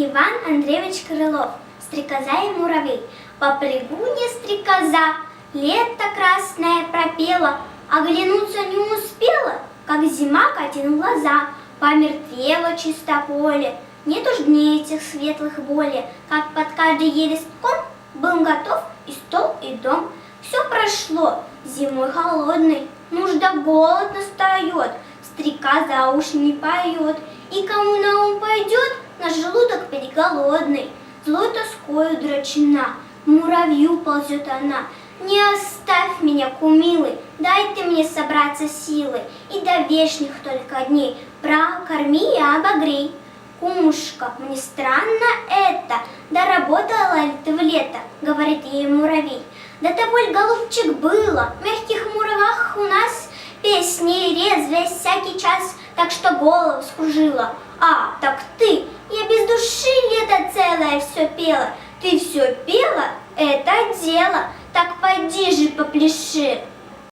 Иван Андреевич Крылов, стрекоза и муравей. По пригуне стрекоза, лето красное пропела, оглянуться не успела, как зима катит в глаза. Помертвело чисто поле, нет уж дней этих светлых более, как под каждый елистком был готов и стол, и дом. Все прошло, зимой холодной, нужда голод настает, стрекоза уж не поет, и кому на ум пойдет, наш желудок переголодный. Злой тоскою дрочена, муравью ползет она. Не оставь меня, кумилый, дай ты мне собраться силы, и до вешних только дней прокорми и обогрей. Кумушка, мне странно это, доработала ли ты в лето, говорит ей муравей. Да того ль, голубчик, было, в мягких муравах у нас песни резвые всякий час, так что голову скружила. А, так ты, я без души лето целое все пела. Ты все пела, это дело, так пойди же попляши.